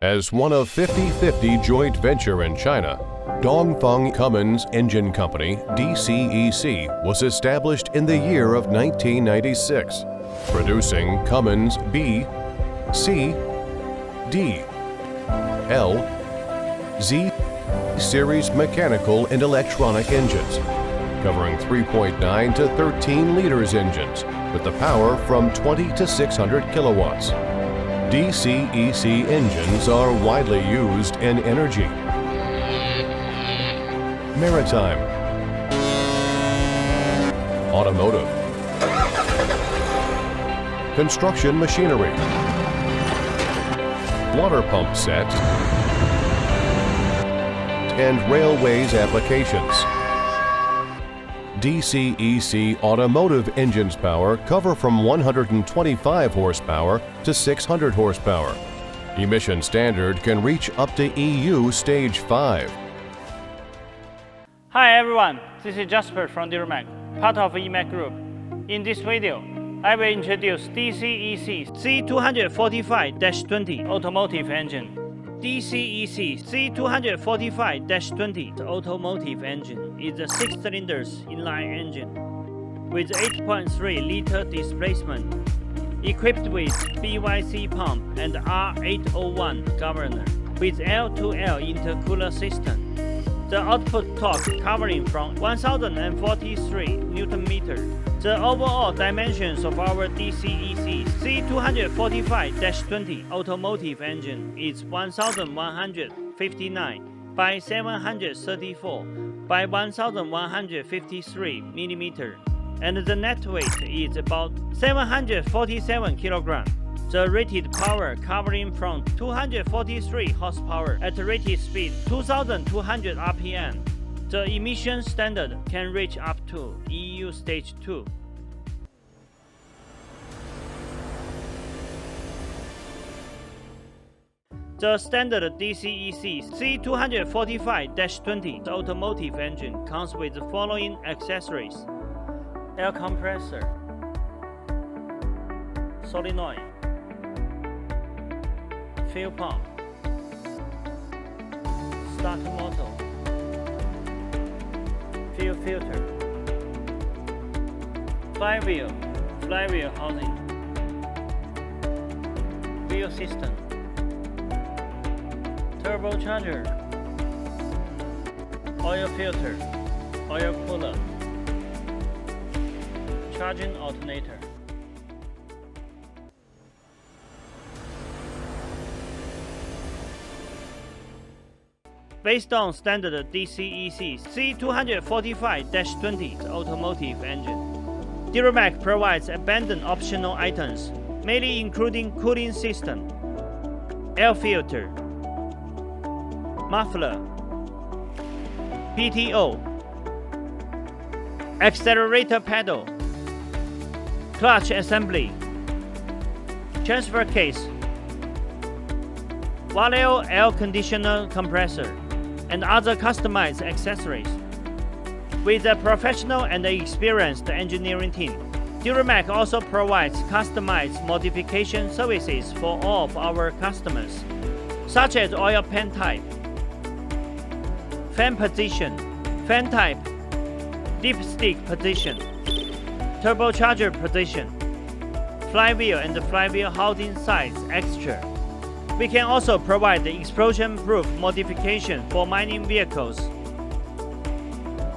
As one of 50/50 joint venture in China, Dongfeng Cummins Engine Company, DCEC, was established in the year of 1996, producing Cummins B, C, D, L, Z series mechanical and electronic engines, covering 3.9 to 13 liters engines with the power from 20 to 600 kilowatts. DCEC engines are widely used in energy, maritime, automotive, construction machinery, water pump sets, and railways applications. DCEC Automotive engines power cover from 125 horsepower to 600 horsepower. Emission standard can reach up to EU Stage 5. Hi everyone, this is Jasper from DuraMac, part of EMAC Group. In this video, I will introduce DCEC C245-20 Automotive engine. DCEC C245-20 Automotive engine is a 6-cylinder inline engine with 8.3-liter displacement, equipped with BYC pump and R801 governor with L2L intercooler system. The output torque covering from 1043 Nm. The overall dimensions of our DCEC C245-20 Automotive engine is 1159 by 734 by 1153 mm, and the net weight is about 747 kg. The rated power covering from 243 horsepower at rated speed 2200 RPM. The emission standard can reach up to EU Stage 2. The standard DCEC C245-20 Automotive engine comes with the following accessories: air compressor, solenoid, fuel pump, starter motor, fuel filter, flywheel housing, wheel system, turbocharger, oil filter, oil cooler, charging alternator. Based on standard DCEC C245-20 Automotive engine, DuraMac provides abundant optional items, mainly including cooling system, air filter, muffler, PTO, accelerator pedal, clutch assembly, transfer case, Valeo air conditioner compressor, and other customized accessories. With a professional and experienced engineering team, DuraMac also provides customized modification services for all of our customers, such as oil pan type, fan position, fan type, dipstick position, turbocharger position, flywheel and flywheel housing size extra. We can also provide the explosion-proof modification for mining vehicles.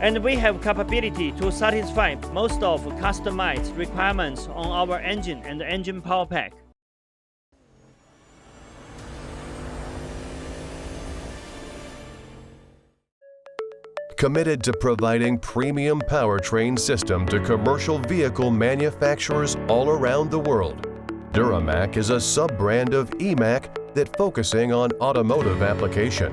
And we have capability to satisfy most of customized requirements on our engine and engine power pack. Committed to providing premium powertrain system to commercial vehicle manufacturers all around the world, DuraMac is a sub-brand of EMAC that focusing on automotive application.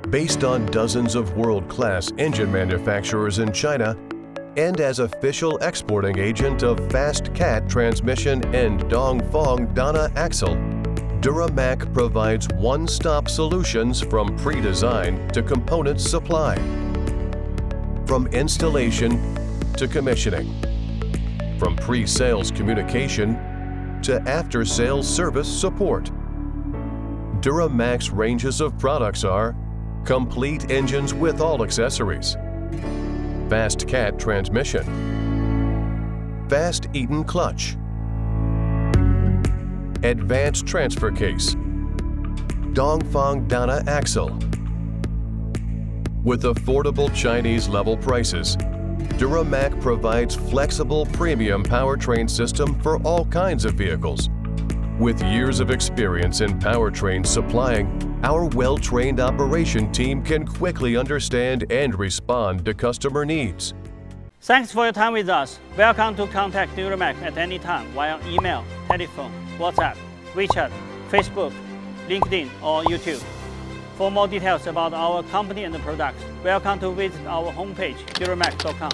Based on dozens of world-class engine manufacturers in China, and as official exporting agent of Fast Cat transmission and Dongfeng Dana axle, DuraMac provides one-stop solutions from pre-design to component supply. from installation to commissioning, from pre-sales communication to after-sales service support. DuraMac's ranges of products are complete engines with all accessories, fast cat transmission, fast Eaton clutch, advanced transfer case, Dongfeng Dana axle. With affordable Chinese-level prices, DuraMac provides flexible premium powertrain system for all kinds of vehicles. With years of experience in powertrain supplying, our well-trained operation team can quickly understand and respond to customer needs. Thanks for your time with us. Welcome to contact DuraMac at any time via email, telephone, WhatsApp, WeChat, Facebook, LinkedIn, or YouTube. For more details about our company and the products, welcome to visit our homepage, duramac.com.